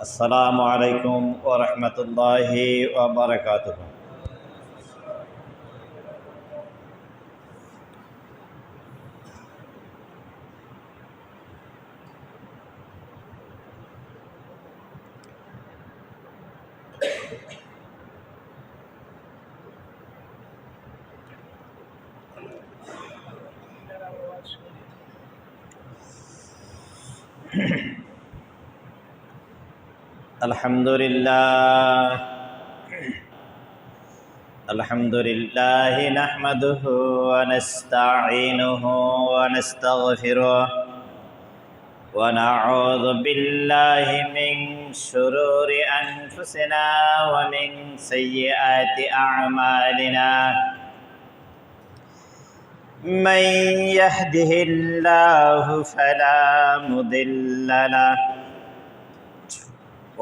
আসসালামু আলাইকুম ওয়া রাহমাতুল্লাহি ওয়া বারাকাতুহু। আলহামদুলিল্লাহ নাহমাদুহু ওয়া নাস্তাঈনুহু ওয়া নাস্তাগফিরুহ ওয়া নাউযু বিল্লাহি মিন শুরুরি আনফুসিনা ওয়া মিন সাইয়্যাতি আ'মালিনা। من يهده الله فلا مضل له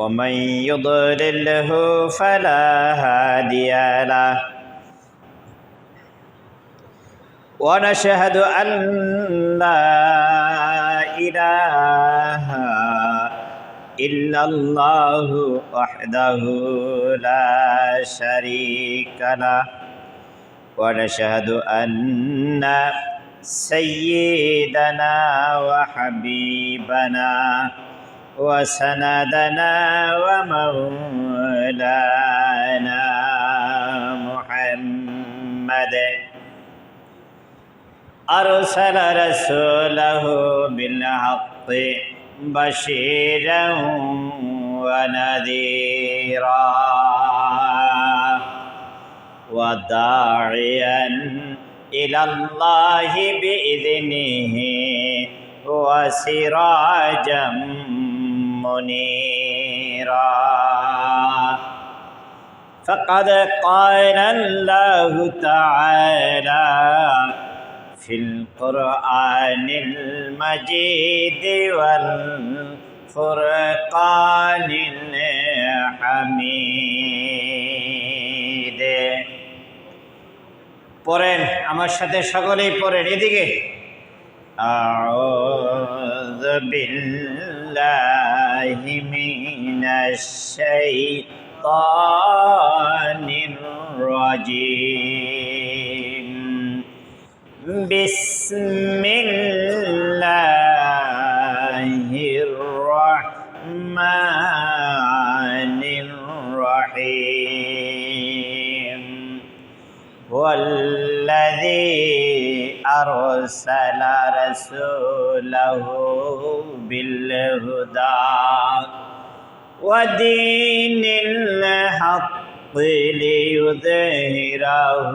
ومن يضلله فلا هادي له ونشهد أن لا إله إلا الله وحده لا شريك له ونشهد أن سيدنا وحبيبنا وسندنا ومولانا محمد أرسل رسوله بالحق بشيرا ونذيرا وداعيا إلى الله بإذنه وسراجا منيرا. فقد قال الله تعالى في القرآن المجيد والفرقان الحميد. পড়েন আমার সাথে, সকলেই পড়েন এদিকে। আউযু বিল্লাহি মিনাশ শাইতানির রাজীম। বিসমিল্লাহির রাহমানির রাহিম। والذي أرسل رسوله بالهدى ودين الحق ليظهره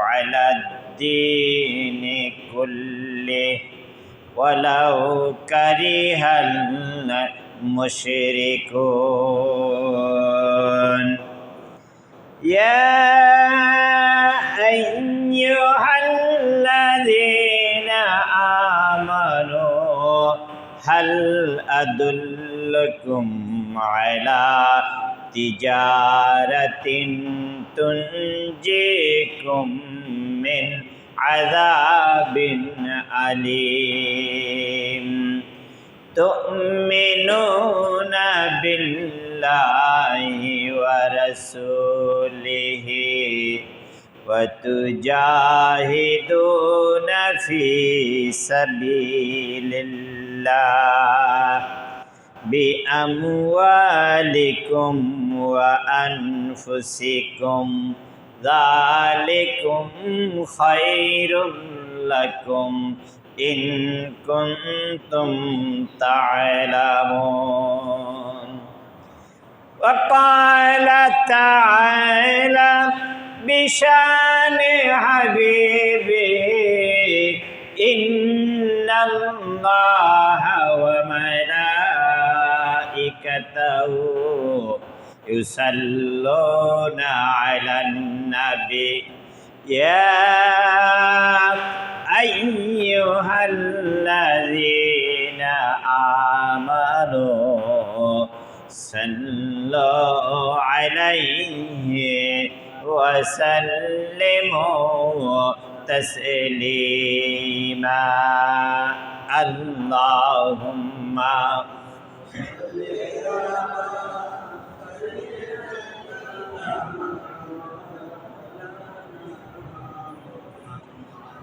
على الدين كله ولو كره المشركون. يا أيها الذين آمنوا هل أدلكم على تجارة تنجيكم من عذاب أليم تؤمنون بالله ورسوله وتجاهدون في سبيل الله بأموالكم وأنفسكم ذلكم خير لكم إن كنتم تعلمون. وقال تعالى بشان حبيبه إن الله وملائكته يصلون على النبي يا أيها الذين آمنوا صلوا عليه وسلموا تسليما. اللهم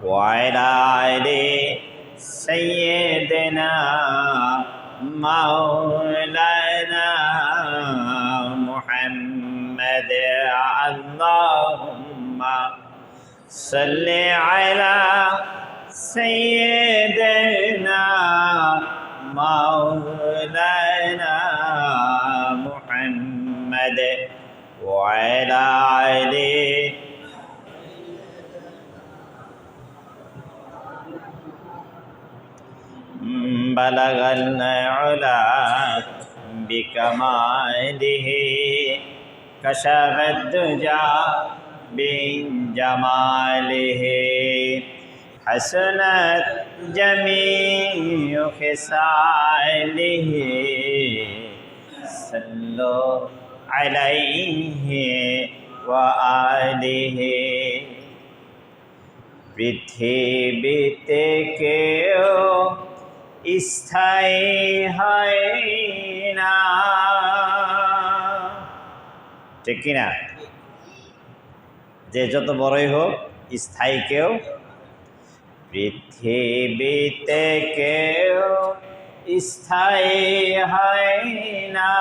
وعلى آل سيدنا مولانا محمد اللهم صل على سيدنا مولانا محمد وعلى آل بلغ العلا بكماله كشف الدجى بجماله حسنت جميع خصاله صلوا عليه وآله পৃথিবীতে কেউ স্থায়ী হয় না, ঠিক কিনা? যে যত বড়ই হোক স্থায়ী কেউ পৃথিবীতে কেউ স্থায়ী হয় না।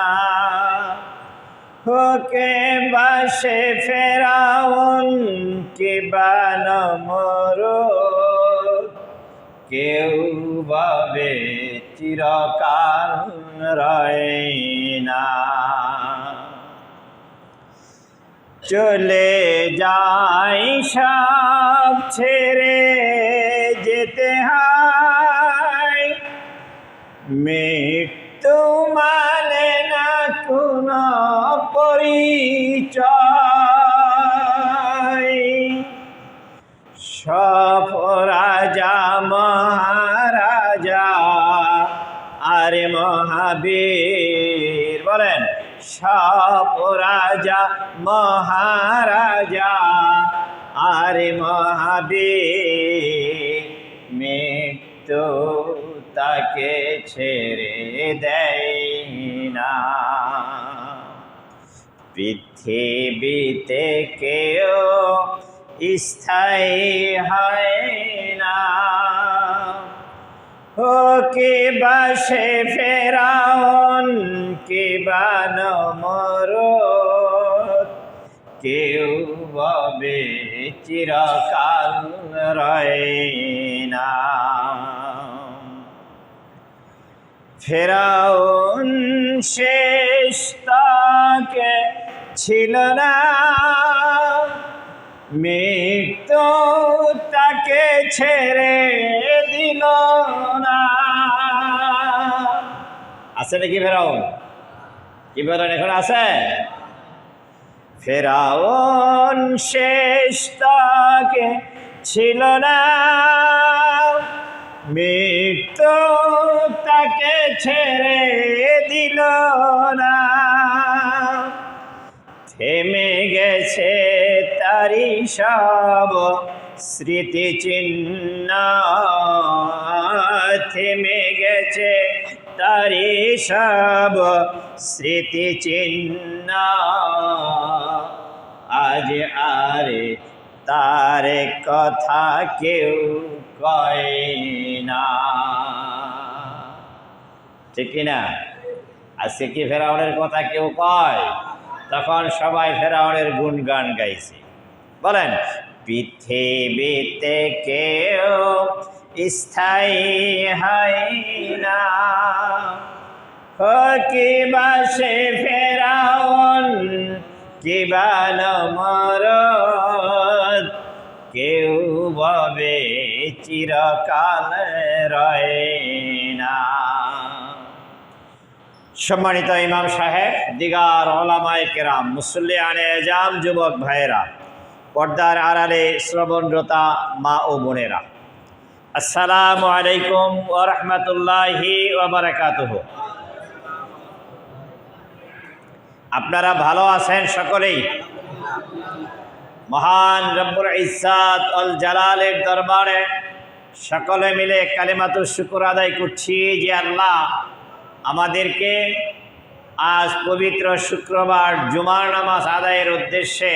হোকে বাসে ফেরাউন কিবা নমরুদ, কেউ ভাবে চিরকাল রয় না। চলে যাই সব ছেড়ে যেতে হয়, মৃত্যু মানে না কোনো পরিচয়। সব রাজা মহারাজা আর মহাবীর, বলেন সব রাজা মহারাজা আর মহাবীর, মৃত্যু তাকে ছেড়ে দেয় না। পৃথিবীতে কেউ স্থায়ী হয় না। ও কে বাসে ফেরাউন কিবা নমরুদ, কেউ ভাবে চিরকাল রয় না। ফেরাউন শেষ তাকে ছিল না, মৃত্যু তাকে ছেড়ে দিল না। আছে নাকি ফেরাউন? কি বলেন, এখন আছে? ফেরাউন শেষ তাকে ছিল না, মৃত্যু তাকে ছেড়ে দিল না। থেমে গেছে তারি সব স্মৃতিচিহ্ন, থেমে গেছে তারি সব স্মৃতিচিহ্ন। আজ আর তার কথা কেউ কয় না, ঠিক কিনা? আজকে কি ফেরাউনের কথা কেউ কয়? তখন সবাই ফেরাউনের গুণগান গাইছে। বলেন পৃথিবীতে কেউ স্থায়ী হয় না। কি বাসে ফেরাউন কিবা নমরুদ, কেউ ভাবে চিরকাল রয় না। সম্মানিত ইমাম সাহেব, দিগার ওলামায়ে কেরাম, মুসল্লিয়ানে আজাম, যুবক ভাইয়েরা, পর্দার আড়ালে শ্রবণরতা মা ও বোনেরা, আসসালামু আলাইকুম ওয়া রাহমাতুল্লাহি ওয়া বারাকাতুহু। আপনারা ভালো আছেন সকলেই? মহান রব্বুল ইজ্জাত ওয়াল জালালের দরবারে সকলে মিলে কালিমাতুশ শুকর আদায় করছি যে আল্লাহ আমাদেরকে আজ পবিত্র শুক্রবার জুমার নামাজ আদায়ের উদ্দেশ্যে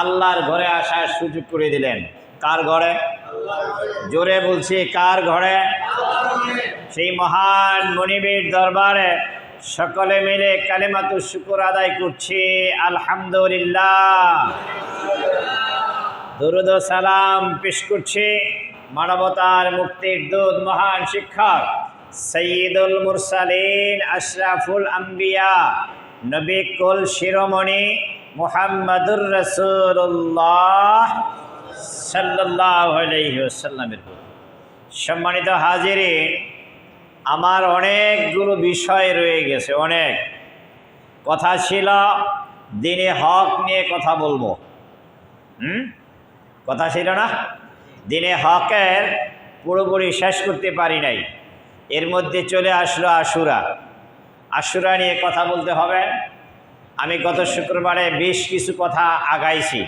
আল্লাহর ঘরে আসার সুযোগ করে দিলেন। কার ঘরে? জোরে বলছি, কার ঘরে? সেই মহান মনিবের দরবারে সকলে মিলে কালেমাতু শুকর আদায় করছি, আলহামদুলিল্লাহ। দরুদ ও সালাম পেশ করছি মানবতার মুক্তির দূত, মহান শিক্ষক সৈয়দুল মুরসালিন আশরাফুল আম্বিয়া নবী কুল শিরোমণি মুহাম্মাদুর রাসূলুল্লাহ সাল্লাল্লাহু আলাইহি ওয়াসাল্লামের। সম্মানিত হাজিরিন, আমার অনেকগুলো বিষয় রয়ে গেছে, অনেক কথা ছিল। দ্বীনে হক নিয়ে কথা বলবো। কথা ছিল না? দ্বীনে হকের পুরোপুরি শেষ করতে পারি নাই। এর মধ্যে চলে আসলো আশুরা। আশুরা নিয়ে কথা বলতে হবে। আমি গত শুক্রবারে বেশ কিছু কথা আগাইছি।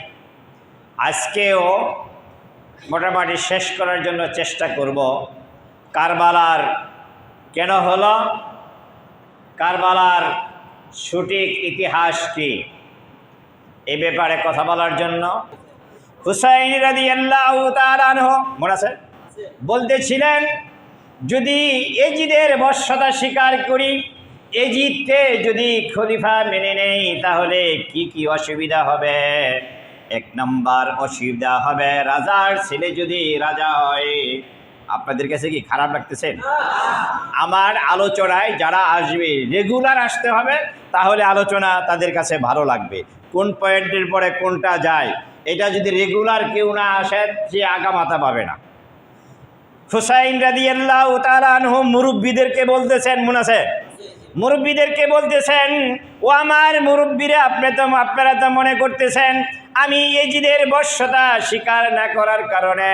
আজকেও মোটামুটি শেষ করার জন্য চেষ্টা করব। কারবালার কেন হলো, কারবালার সঠিক ইতিহাস কি, এই ব্যাপারে কথা বলার জন্য হুসাইন রাদিয়াল্লাহু তাআলা আনহু মনে আছে বলতেছিলেন, যদি এজিদের বর্ষতা স্বীকার করি, এজিদকে যদি খলিফা মেনে নেই, তাহলে কি কি অসুবিধা হবে? এক নম্বর অসুবিধা হবে, রাজার ছেলে যদি রাজা হয়। আপনাদের কাছে কি খারাপ লাগতেছে? আমার আলোচনায় যারা আসবে, রেগুলার আসতে হবে, তাহলে আলোচনা তাদের কাছে ভালো লাগবে। কোন পয়েন্টের পরে কোনটা যায়, এটা যদি রেগুলার কেউ না আসে, সে আগা মাথা পাবে না। হুসাইন রাদিয়াল্লাহু তাআলা আনহু মুরব্বীদেরকে বলতেছেন, মনে আছে? মুরব্বীদেরকে বলতেছেন, ও আমার মুরব্বীরা, আপনারা তো মনে করতেছেন আমি এজিদের বর্ষতা স্বীকার না করার কারণে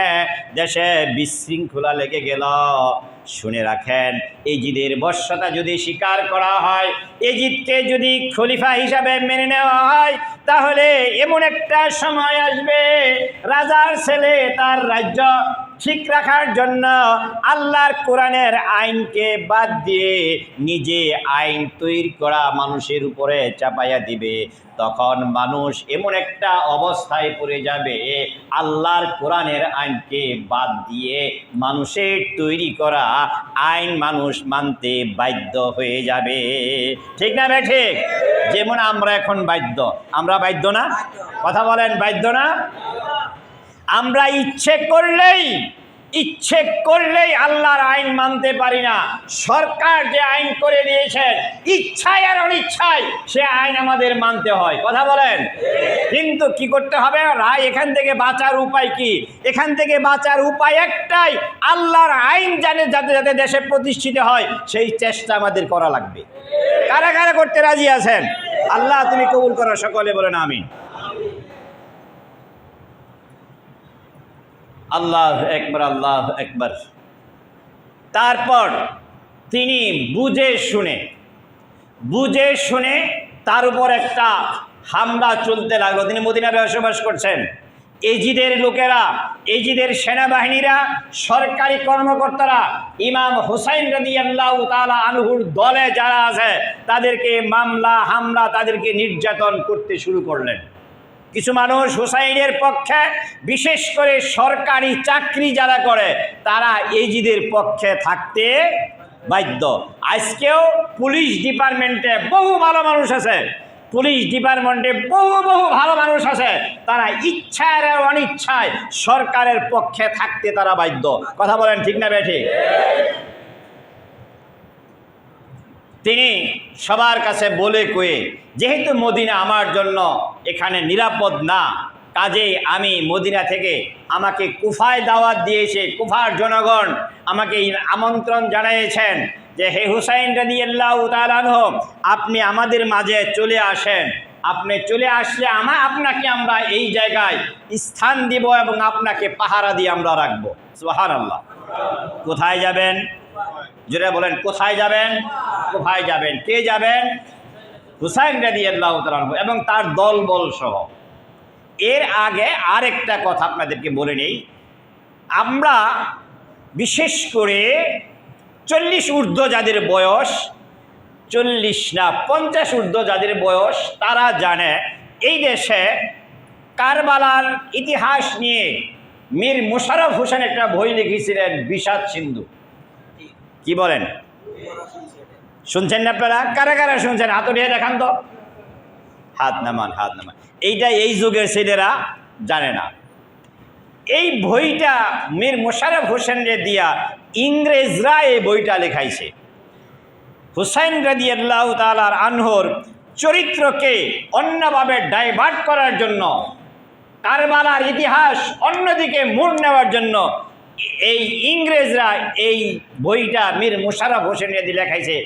দেশে বিশৃঙ্খলা লেগে গেল। শুনে রাখেন, এজিদের বর্ষতা যদি স্বীকার করা হয়, এজিদকে যদি খলিফা হিসাবে মেনে নেওয়া হয়, তাহলে এমন একটা সময় আসবে, রাজার ছেলে তার রাজ্য ঠিক রাখার জন্য আল্লাহর কোরআনের আইনকে বাদ দিয়ে নিজে আইন তৈরি করা মানুষের উপরে চাপাইয়া দিবে। তখন মানুষ এমন একটা অবস্থায় পড়ে যাবে, আল্লাহর কোরআনের আইনকে বাদ দিয়ে মানুষের তৈরি করা আইন মানুষ মানতে বাধ্য হয়ে যাবে। ঠিক না রে? ঠিক। যেমন আমরা এখন বাধ্য, আমরা বাধ্য না? কথা বলেন, বাধ্য না? আমরা ইচ্ছে করলেই আল্লাহর আইন মানতে পারি না। সরকার যে আইন করে দিয়েছেন, ইচ্ছায় আর অনিচ্ছায় সে আইন আমাদের মানতে হয়। কথা বলেন। কিন্তু কি করতে হবে? এখান থেকে বাঁচার উপায় কি? এখান থেকে বাঁচার উপায় একটাই, আল্লাহর আইন যাতে দেশে প্রতিষ্ঠিত হয়, সেই চেষ্টা আমাদের করা লাগবে। কারা কারা করতে রাজি আছেন? আল্লাহ তুমি কবুল করো, সকলে বলেন আমিন। আল্লাহ একবার, আল্লাহ একবার। তারপর তিনি বুঝে শুনে তার উপর একটা হামলা চলতে লাগলো। তিনি মদিনায় বসবাস করছেন। এজিদের লোকেরা, এজিদের সেনাবাহিনীরা, সরকারি কর্মকর্তারা ইমাম হুসাইন রাদিয়াল্লাহু তাআলা আনহুর দলে যারা আছে, তাদেরকে হামলা, তাদেরকে নির্যাতন করতে শুরু করলেন। কিছু মানুষ হুসাইনের পক্ষে, বিশেষ করে সরকারি চাকরি যারা করে, তারা এজিদের পক্ষে থাকতে বাধ্য। আজকেও পুলিশ ডিপার্টমেন্টে বহু ভালো মানুষ আছে, পুলিশ ডিপার্টমেন্টে বহু ভালো মানুষ আছে, তারা ইচ্ছায় আর অনিচ্ছায় সরকারের পক্ষে থাকতে তারা বাধ্য। কথা বলেন, ঠিক না বেঠিক? তিনি সবার কাছে বলে কয়ে, যেহেতু মদিনা আমার জন্য এখানে নিরাপদ না, কাজেই আমি মদিনা থেকে, আমাকে কুফায় দাওয়াত দিয়েছে, কুফার জনগণ আমাকে আমন্ত্রণ জানিয়েছেন যে হে হুসাইন রাদিয়াল্লাহু তাআলা আনহু, আপনি আমাদের মাঝে চলে আসেন। আপনি চলে আসলে আপনাকে আমরা এই জায়গায় স্থান দিব এবং আপনাকে পাহারা দিয়ে আমরা রাখবো। সুবহানাল্লাহ। কোথায় যাবেন? জোরে বলেন, কোথায় যাবেন? কোথায় যাবেন? কে যাবেন? হুসাইন রাদিয়াল্লাহু তাআলা আনহু এবং তার দলবল সহ। এর আগে আরেকটা কথা আপনাদেরকে বলে নেই, আমরা বিশেষ করে 40 ঊর্ধ্ব যাদের বয়স, 40 না 50 ঊর্ধ্ব যাদের বয়স, তারা জানে এই দেশে কারবালার ইতিহাস নিয়ে মীর মোশাররফ হোসেন একটা বই লিখেছিলেন বিষাদ সিন্ধু। কি বলেন? শুনছেন না আপনারা? কারা কারা শুনছেন হাত উঠিয়ে দেখান তো, হাত নামান, হাত নামান। এইটা এই যুগের ছেলেরা জানে না। এই বইটা মীর মোশাররফ হোসেনকে দিয়া ইংরেজরা এই বইটা লেখাইছে। হুসাইন রাদিয়াল্লাহু তাআলা আনহুর চরিত্রকে অন্যভাবে ডাইভার্ট করার জন্য, কারবালার ইতিহাস অন্যদিকে মোড় নেওয়ার জন্য এই ইংরেজরা এই বইটা মীর মোশাররফ হোসেনকে দিয়ে লেখাইছে।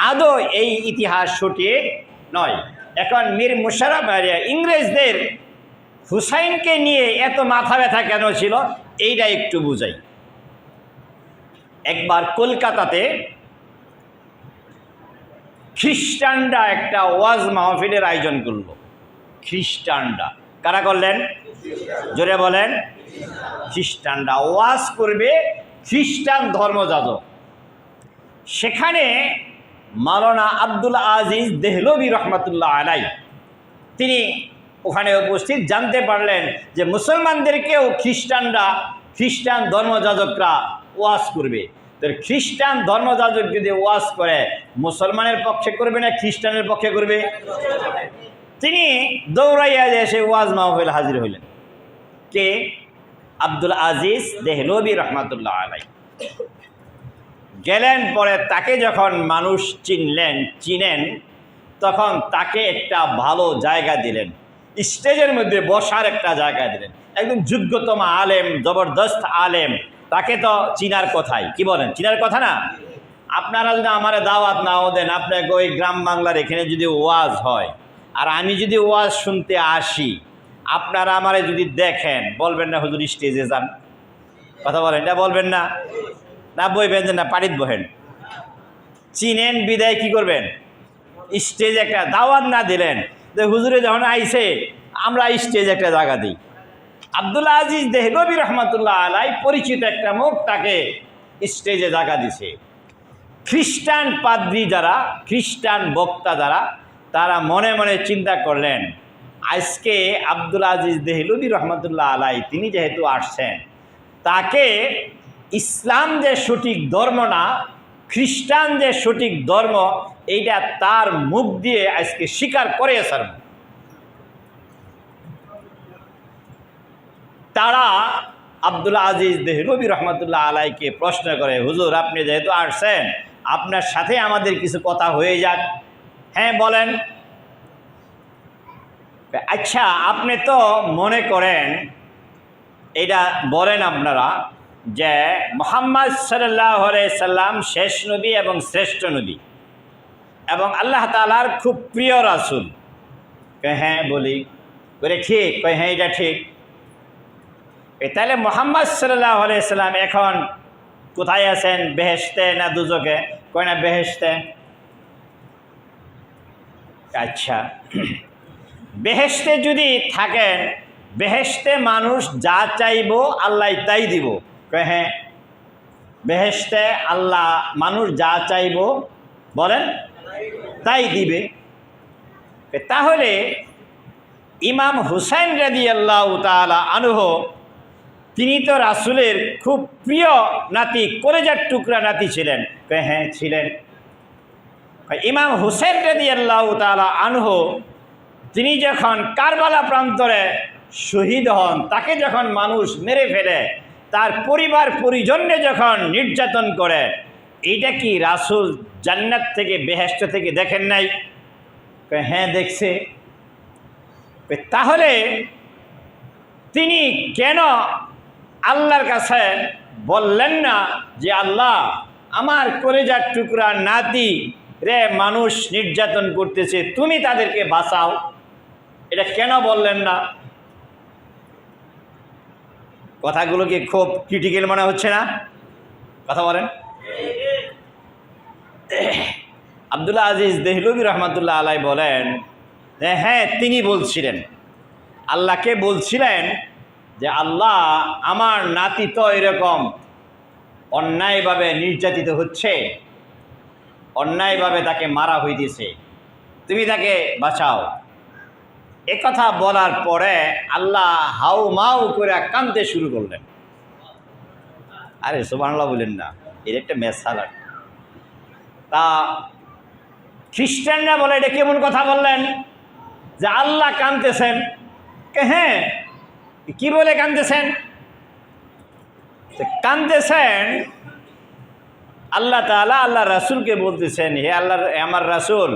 আদৌ এই ইতিহাস সঠিক নয়। এখন মীর মোশাররফ ইংরেজদের হুসাইনকে নিয়ে এত মাথা ব্যথা কেন ছিল এইটা একটু বুঝাই। একবার কলকাতাতে খ্রিস্টানরা একটা ওয়াজ মাহফিলের আয়োজন করলো। খ্রিস্টানরা কারা করলেন? জোরে বলেন। খ্রিস্টানরা ওয়াজ করবে, খ্রিস্টান ধর্মযাজক। সেখানে মাওলানা আব্দুল আজিজ দেহলভী রহমাতুল্লাহ আলাইহি তিনি ওখানে উপস্থিত। জানতে পারলেন যে মুসলমানদেরকেও খ্রিস্টান ধর্মযাজকরা ওয়াজ করবে। তো খ্রিস্টান ধর্মযাজক যদি ওয়াজ করে, মুসলমানের পক্ষে করবে না খ্রিস্টানের পক্ষে করবে? তিনি দৌড়াইয়া এসে ওয়াজ মাহফিল হাজির হইলেন। কে? আব্দুল আজিজ দেহলভী রহমাতুল্লাহ আলাইহি। গেলেন, পরে তাকে যখন মানুষ চিনেন তখন তাকে একটা ভালো জায়গা দিলেন, স্টেজের মধ্যে বসার একটা জায়গা দিলেন। একদম যোগ্যতম আলেম, জবরদস্ত আলেম, তাকে তো চিনার কথাই। কি বলেন? চিনার কথা না? আপনারা যদি আমার দাওয়াত নাও দেন, আপনাকে ওই গ্রাম বাংলার এখানে যদি ওয়াজ হয় আর আমি যদি ওয়াজ শুনতে আসি, আপনারা আমারে যদি দেখেন বলবেন না হুজুর স্টেজে যান? কথা বলেন, এটা বলবেন না? না বইবেন যে না পাড়িত বহেন? চিনেন বিদায় কি করবেন? স্টেজ একটা দাওয়াত না দিলেন যে হুজুরে যখন আইছে আমরা স্টেজ একটা জায়গা দিই। আব্দুল আজিজ দেহলভী রহমাতুল্লাহ আলাইহি পরিচিত একটা মুখ, তাকে স্টেজে জায়গা দিছে। খ্রিস্টান পাদ্রী যারা, খ্রিস্টান বক্তা যারা, তারা মনে মনে চিন্তা করলেন আজকে আব্দুল আজিজ দেহলভী রহমাতুল্লাহ আলাইহি তিনি যেহেতু আসছেন, তাকে ইসলাম যে সঠিক ধর্ম না, খ্রিস্টান যে সঠিক ধর্ম, এইটা তার মুখ দিয়ে আজকে স্বীকার করে ছাড়ব। তারা আব্দুল আজিজ দেহলভী রহমাতুল্লাহ আলাইহিকে প্রশ্ন করে, হুজুর আপনি যেহেতু আসছেন, আপনার সাথে আমাদের কিছু কথা হয়ে যাক। হ্যাঁ বলেন। আচ্ছা, আপনি তো মনে করেন, এটা বলেন আপনারা যে মুহাম্মদ সাল্লাল্লাহু আলাইহি সাল্লাম শেষ নবী এবং শ্রেষ্ঠ নবী এবং আল্লাহ তাআলার খুব প্রিয় রাসূল। হ্যাঁ বলি। করে ঠিক? হ্যাঁ এটা ঠিক। তাহলে মুহাম্মদ সাল্লাল্লাহু আলাইহি সাল্লাম এখন কোথায় আছেন? বেহেশতে না দুজকে? কয় না বেহেশতে। আচ্ছা, বেহেশতে যদি থাকেন, বেহেশতে মানুষ যা চাইব আল্লাহ তাই দিব। কয় হ্যাঁ, বেহেশতে আল্লাহ মানুষ যা চাইব বলেন তাই দিবে। তাহলে ইমাম হুসাইন রাদিয়াল্লাহু তাআলা আনহু তিনি তো রাসূলের খুব প্রিয় নাতি, কলেজার টুকরা নাতি ছিলেন। হ্যাঁ ছিলেন। ইমাম হুসাইন রাদিয়াল্লাহু তাআলা আনহু তিনি যখন কারবালা প্রান্তরে শহীদ হন, তাকে যখন মানুষ মেরে ফেলে, তার পরিবার পরিজনকে যখন নির্যাতন করে, এইটা কি রাসূল জান্নাত থেকে, বেহেশত থেকে দেখেন নাই? হ্যাঁ দেখছে। তাহলে তিনি কেন আল্লাহর কাছে বললেন না যে আল্লাহ আমার কলেজার টুকরা নাতি রে মানুষ নির্যাতন করতেছে, তুমি তাদেরকে বাঁচাও? এটা কেন বললেন না? কথাগুলো কি খুব ক্রিটিক্যাল মনে হচ্ছে না? কথা বলেন। আব্দুল আজিজ দেহলভী রহমাতুল্লাহ আলাইহি বলেন হ্যাঁ তিনি বলছিলেন, আল্লাহকে বলছিলেন যে আল্লাহ আমার নাতি তো এরকম অন্যায়ভাবে নির্যাতিত হচ্ছে, অন্যায়ভাবে তাকে মারা হইতেছে, তুমি তাকে বাঁচাও। একথা বলার পরে আল্লাহ হাউ মাউ করে কাঁদতে শুরু করলেন। আরে সুবহানাল্লাহ বলেন না, এর একটা মেসাল। তা খ্রিস্টানরা বলে এটা কেমন কথা বললেন যে আল্লাহ কাঁদতেছেন? হ্যাঁ, কি বলে কাঁদতেছেন? কাঁদতেছেন আল্লাহ তাআলা আল্লাহ রাসূলকে বলতেছেন, হে আল্লাহ, আমার রাসূল,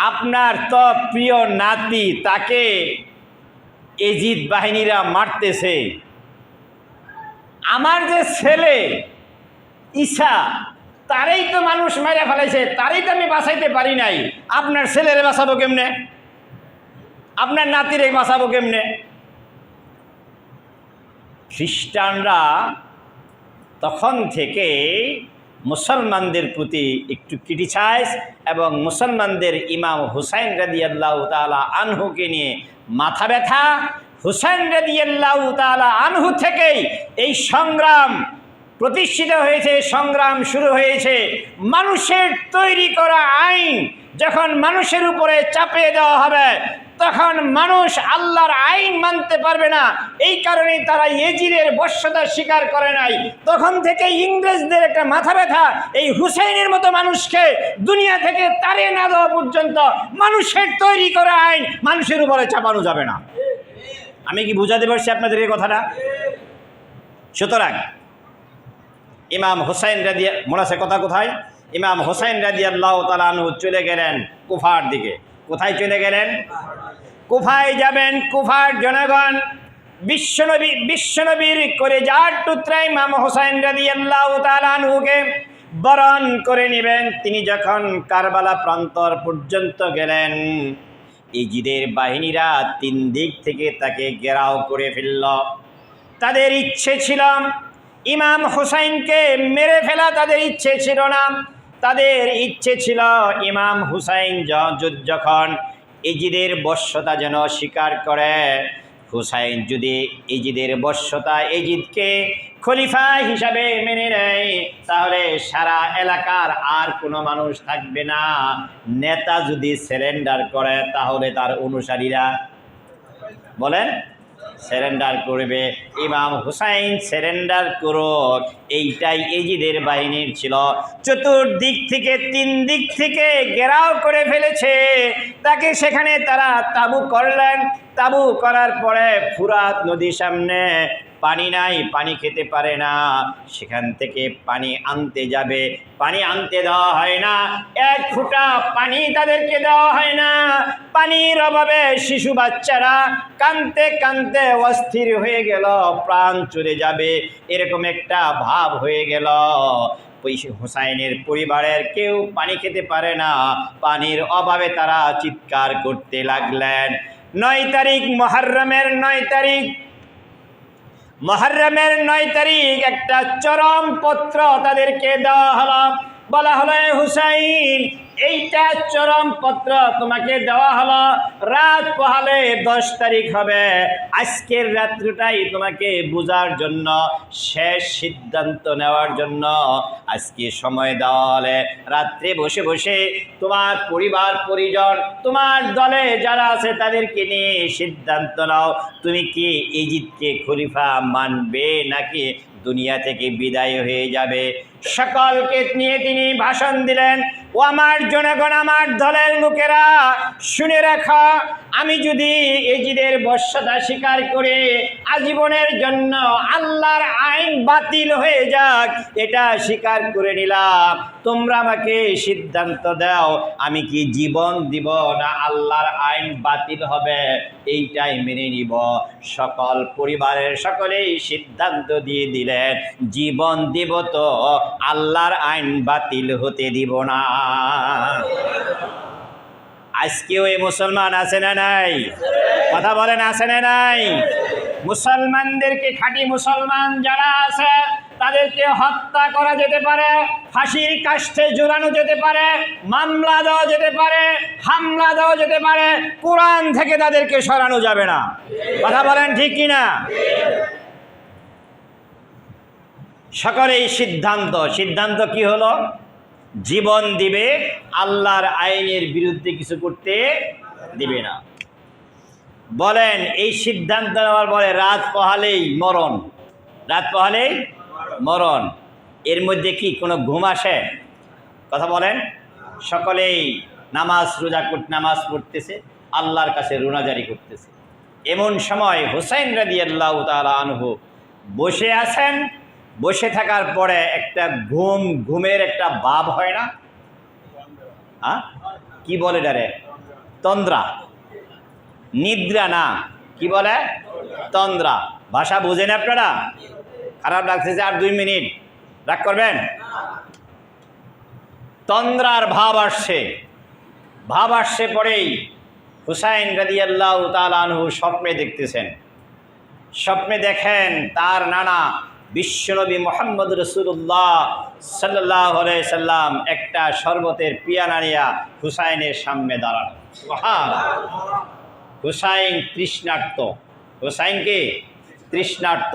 আপনার তো প্রিয় নাতি, তাকে এজিদ বাহিনীরা মারতেছে। আমার যে ছেলে ঈসা, তারই তো মানুষ মেরে ফেলাইছে, তারই তো আমি বাঁচাইতে পারি নাই। আপনার ছেলেরে বাঁচাবো কেমনে? আপনার নাতিরে বাঁচাবো কেমনে? খ্রিস্টানরা তখন থেকে মুসলমানদের প্রতি একটু ক্রিটিসাইজ এবং মুসলমানদের ইমাম হুসাইন রাদিয়াল্লাহু তাআলা আনহুকে নিয়ে মাথা ব্যথা। হুসাইন রাদিয়াল্লাহু তাআলা আনহু থেকেই এই সংগ্রাম প্রতিষ্ঠিত হয়েছে, সংগ্রাম শুরু হয়েছে। মানুষের তৈরি করা আইন যখন মানুষের উপরে চাপিয়ে দেওয়া হবে, তখন মানুষ আল্লাহর আইন মানতে পারবে না। এই কারণে তারা ইয়েজিদের বশ্যতা স্বীকার করে নাই। তখন থেকে ইংরেজদের একটা মাথা ব্যথা, এই হুসাইনের মতো মানুষকে দুনিয়া থেকে তাড়িয়ে না দেওয়া পর্যন্ত মানুষের তৈরি করা আইন মানুষের উপরে চাপানো যাবে না। আমি কি বুঝাতে পারছি আপনাদের এই কথাটা? সুতরাং ইমাম হুসাইন মনে আছে কথা কোথায়? ইমাম হুসাইন রাদিয়াল্লাহু তাআলা আনহু চলে গেলেন কুফার দিকে। কোথায় চলে গেলেন? কুফায় যাবেন। কুফার জনগণ বিশ্বনবীর করে যার টুকরা ইমাম হুসাইন রাদিয়াল্লাহু তাআলা আনহুকে বরণ করে নেবেন। তিনি যখন কারবালা প্রান্তর পর্যন্ত গেলেন, ইজিদের বাহিনীরা 3 দিক থেকে তাকে ঘেরাও করে ফেলল। তাদের ইচ্ছে ছিল ইমাম হুসাইনকে মেরে ফেলা, তাদের ইচ্ছে ছিল না। তাদের ইচ্ছে ছিল ইমাম হুসাইন যখন ইজিদের বশ্যতা যেন স্বীকার করে। হুসাইন যদি ইজিদের বশ্যতা, ইজিদকে খলিফা হিসাবে মেনে নেয়, তাহলে সারা এলাকার আর কোনো মানুষ থাকবে না। নেতা যদি সারেন্ডার করে, তাহলে তার অনুসারীরা বলেন সারেন্ডার করবে। ইমাম হুসাইন সারেন্ডার করুক, এইটাই ইজিদের বাহিনীর ছিল। চতুর্দিক থেকে 3 দিক থেকে ঘেরাও করে ফেলেছে তাকে। সেখানে তারা তাঁবু করলেন। তাঁবু করার পরে ফুরাত নদীর সামনে পানি নাই, পানি খেতে পারে না। সেখান থেকে পানি আনতে যাবে, পানি আনতে দেওয়া হয় না। 1 ফোঁটা পানি তাদেরকে দেওয়া হয় না। পানির অভাবে শিশু বাচ্চারা কাঁদতে কাঁদতে অস্থির হয়ে গেল, প্রাণ চলে যাবে এরকম একটা ভাব হয়ে গেল। হুসাইনের পরিবারের কেউ পানি খেতে পারে না। পানির অভাবে তারা চিৎকার করতে লাগলেন। 9 তারিখ মুহররমের 9 তারিখ একটা চরম পত্র তাদেরকে দেওয়া হলো। বলা হলো, হুসাইন, এইটা চরম পত্র তোমাকে দেওয়া হলো। রাত পোহালে 10 তারিখ হবে। আজকের রাত্রিটাই তোমাকে বোঝার জন্য, শেষ সিদ্ধান্ত নেওয়ার জন্য আজকে সময় দেওয়া হলে রাত্রে বসে বসে তোমার পরিবার পরিজন, তোমার দলে যারা আছে তাদেরকে নিয়ে সিদ্ধান্ত নাও, তুমি কি ইজিদকে খলিফা মানবে নাকি দুনিয়া থেকে বিদায় হয়ে যাবে। সকলকে নিয়ে তিনি ভাষণ দিলেন। ও আমার জনগণ, আমার দলের লোকেরা, শুনে রাখা, আমি যদি ইজিদের বশ্যতা স্বীকার করে আজীবনের জন্য আল্লাহর আইন বাতিল হয়ে যাক, এটা স্বীকার করে নিলাম। তোমরা আমাকে সিদ্ধান্ত দাও, আমি কি জীবন দিব না আল্লাহর আইন বাতিল হবে, এইটাই মেনে নিব। সকল পরিবারের সকলেই সিদ্ধান্ত দিয়ে দিলেন, জীবন দিব তো আল্লাহর আইন বাতিল হতে দিব না। আজকেও এই মুসলমান আছে না নাই? কথা বলেন, আছে না নাই? মুসলমানদেরকে, খাঁটি মুসলমান যারা আছে তাদেরকে হত্যা করা যেতে পারে, ফাঁসির কাষ্ঠে ঝুলানো যেতে পারে, মামলা দেওয়া যেতে পারে, হামলা দেওয়া যেতে পারে, কোরআন থেকে তাদেরকে সরানো যাবে না। কথা বলেন ঠিক কিনা? সকলেই সিদ্ধান্ত কি হলো? জীবন দিবে, আল্লাহর আইনের বিরুদ্ধে কিছু করতে দিবে না। বলেন, এই সিদ্ধান্ত নেওয়ার পরে রাত পোহালেই মরণ, রাত পোহালেই মরণ। এর মধ্যে কি কোনো ঘুম আসে? কথা বলেন। সকলেই নামাজ পড়তেছে, আল্লাহর কাছে রোনাজারি করতেছে। এমন সময় হুসাইন রাদিয়াল্লাহু তাআলা আনহু বসে আছেন। বসে থাকার পরে একটা ঘুমের একটা ভাব হয় না? কি বলে ডারে? তন্দ্রা, নিদ্রা না, কি বলে? তন্দ্রা। ভাষা বুঝেন আপনারা? খারাপ লাগতেছে, আর 2 মিনিট রাগ করবেন? তন্দ্রার ভাব আসছে পরেই হুসাইন রাদিয়াল্লাহু তাআলা আনহু স্বপ্নে দেখতেছেন। স্বপ্নে দেখেন তার নানা বিশ্বনবী মুহাম্মদ রাসূলুল্লাহ সাল্লাল্লাহু আলাইহি সাল্লাম একটা শরবতের পিয়ালা নিয়ে হুসাইনের সামনে দাঁড়ানো। হুসাইন তৃষ্ণার্ত। হুসাইন কি? তৃষ্ণার্ত।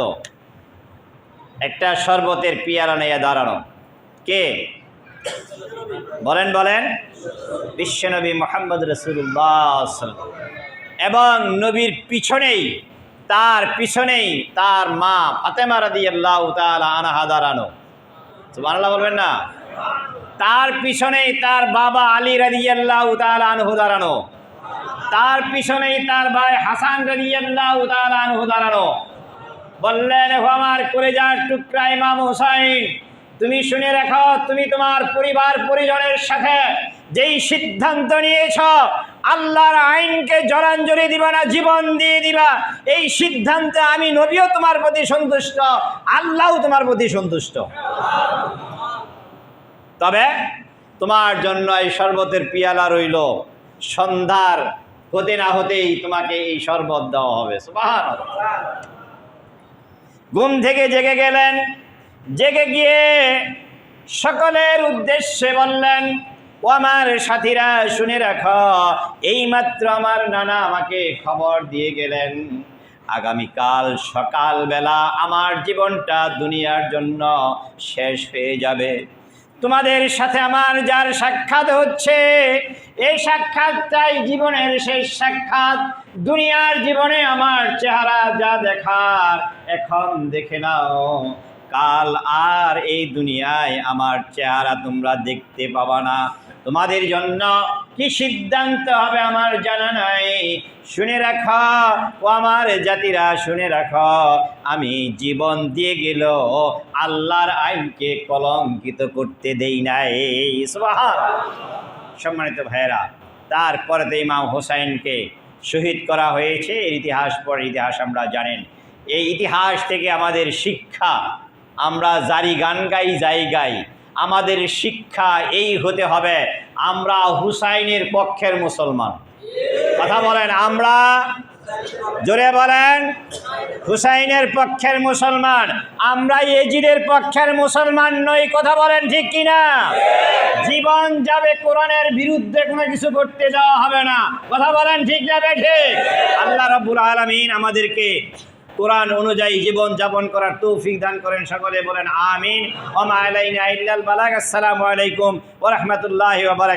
একটা শরবতের পিয়ালা নিয়ে দাঁড়ানো। কে? বলেন। বিশ্বনবী মুহাম্মদ রাসূলুল্লাহ এবং নবীর পিছনেই তার মা ফাতেমা রাদিয়াল্লাহু তাআলা আনহা দাঁড়ানো। সুবহানাল্লাহ বলবেন না? তার পিছনেই তার বাবা আলী রাদিয়াল্লাহু তাআলা আনহু দাঁড়ানো। তার পিছনেই তার ভাই হাসান রাদিয়াল্লাহু তাআলা আনহু দাঁড়ানো। বললেন, ও আমার কলিজার টুকরা ইমাম হুসাইন, তুমি শুনে রাখো, তুমি তোমার পরিবার পরিজনের সাথে যেই সিদ্ধান্ত নিয়েছ আল্লাহর আইনকে জলাঞ্জলি দিবা না, জীবন দিয়ে দিবা, এই সিদ্ধান্তে আমি নবীও তোমার প্রতি সন্তুষ্ট, আল্লাহও তোমার প্রতি সন্তুষ্ট। তবে তোমার জন্য এই শরবতের পিয়ালা রইল, সন্ধ্যার হতে না হতেই তোমাকে এই শরবত দেওয়া হবে। সুবহানাল্লাহ। ঘুম থেকে জেগে গেলেন। জেগে গিয়ে সকলের উদ্দেশ্যে বললেন, ও আমার সাথীরা শুনে রাখো, এইমাত্র আমার নানা আমাকে খবর দিয়ে গেলেন আগামীকাল সকালবেলা আমার জীবনটা দুনিয়ার জন্য শেষ হয়ে যাবে। তোমাদের সাথে আমার যার সাক্ষাৎ হচ্ছে, এই সাক্ষাৎটাই জীবনের শেষ সাক্ষাৎ। দুনিয়ার জীবনে আমার চেহারা যা দেখার এখন দেখে নাও, কাল আর এই দুনিয়ায় আমার চেহারা তোমরা দেখতে পাবা না। তোমাদের জন্য কি সিদ্ধান্ত হবে আমার জানা নাই। শুনে রাখো ও আমার জাতিরা, শুনে রাখো, আমি জীবন দিয়ে গেল আল্লাহর আইনকে কলঙ্কিত করতে দেই নাই। সুবহানাল্লাহ। সম্মানিত ভাইয়েরা, তারপরে তো ইমাম হোসাইনকে শহীদ করা হয়েছে। এর ইতিহাস আমরা জানেন। এই ইতিহাস থেকে আমাদের শিক্ষা, আমরা জারি গান গাই, আমাদের শিক্ষা এই হতে হবে, আমরা হুসাইনের পক্ষের মুসলমান। কথা বলেন, আমরা জোরে বলেন, হুসাইনের পক্ষের মুসলমান। আমরা এজিদের পক্ষের মুসলমান নই। কথা বলেন ঠিক কিনা? জীবন যাবে, কোরআনের বিরুদ্ধে কোনো কিছু করতে যাওয়া হবে না। কথা বলেন ঠিক না ঠিক? আল্লাহ রাব্বুল আলামিন আমাদেরকে কোরআন অনুযায়ী জীবন যাপন করার তৌফিক দান করেন। সকলে বলেন আমিন। ওয়া মা আলাইনা ইল্লাল বালাগ। আসসালামু আলাইকুম ওয়া রাহমাতুল্লাহি ওয়া বারাকাতুহু।